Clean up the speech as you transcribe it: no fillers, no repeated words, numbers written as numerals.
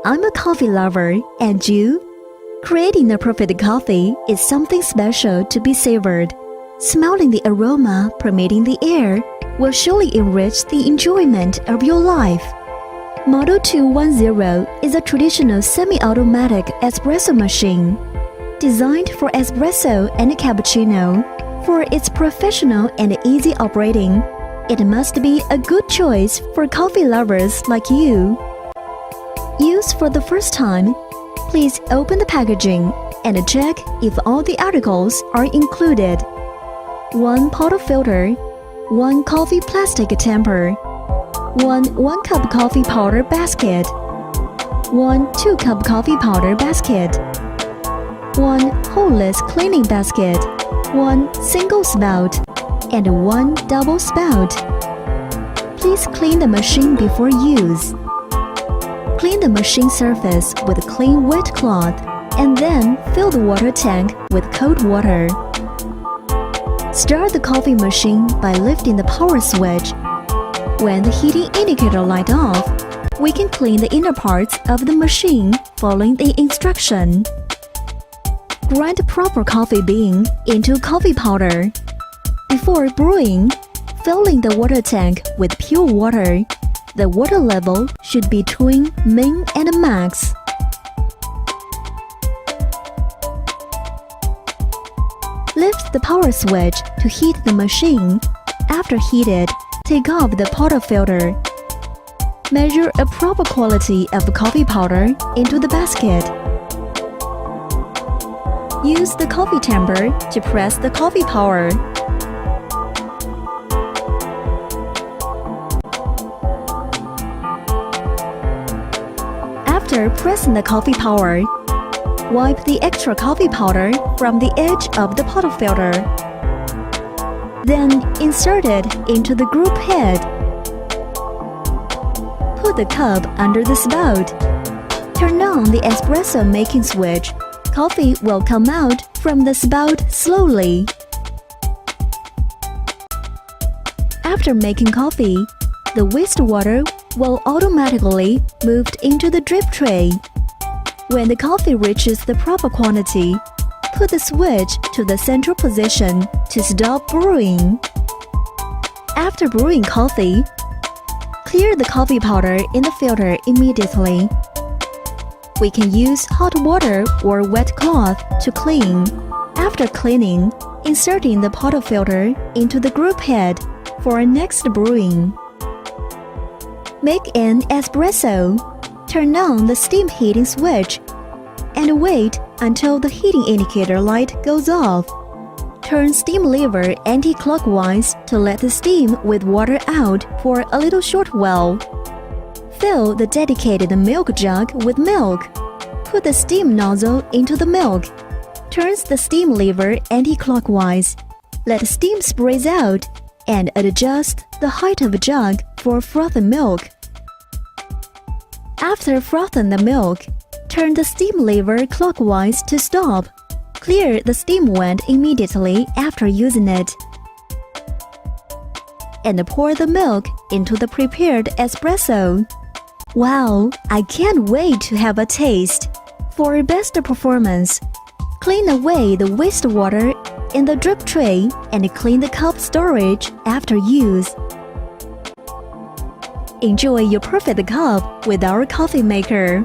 I'm a coffee lover, and you? Creating the perfect coffee is something special to be savored. Smelling the aroma permeating the air will surely enrich the enjoyment of your life. Model 210 is a traditional semi-automatic espresso machine. Designed for espresso and cappuccino, for its professional and easy operating, it must be a good choice for coffee lovers like you. Used for the first time, please open the packaging and check if all the articles are included. 1 portafilter, 1 coffee plastic tamper, 1 cup coffee powder basket, 1 2-cup coffee powder basket, 1 holeless cleaning basket, 1 single spout, and 1 double spout. Please clean the machine before use. Clean the machine surface with a clean wet cloth and then fill the water tank with cold water. Start the coffee machine by lifting the power switch. When the heating indicator lights off, we can clean the inner parts of the machine following the instruction. Grind proper coffee bean into coffee powder. Before brewing, filling the water tank with pure water. The water level should be between min and max. Lift the power switch to heat the machine. After heated, take off the portafilter. Measure a proper quality of coffee powder into the basket. Use the coffee tamper to press the coffee powder. After pressing the coffee powder, wipe the extra coffee powder from the edge of the portafilter. Then insert it into the group head. Put the cup under the spout. Turn on the espresso making switch. Coffee will come out from the spout slowly. After making coffee, the wastewater will automatically move into the drip tray. When the coffee reaches the proper quantity, put the switch to the central position to stop brewing. After brewing coffee, clear the coffee powder in the filter immediately. We can use hot water or wet cloth to clean. After cleaning, inserting the portafilter into the group head for next brewing. Make an espresso. Turn on the steam heating switch and wait until the heating indicator light goes off. Turn steam lever anti-clockwise to let the steam with water out for a little short while. Fill the dedicated milk jug with milk. Put the steam nozzle into the milk. Turn the steam lever anti-clockwise. Let steam sprays out and adjust the height of the jug for frothen milk. After frothing the milk, turn the steam lever clockwise to stop. Clear the steam vent immediately after using it. And pour the milk into the prepared espresso. Wow, I can't wait to have a taste. For best performance, clean away the wastewater in the drip tray and clean the cup storage after use. Enjoy your perfect cup with our coffee maker.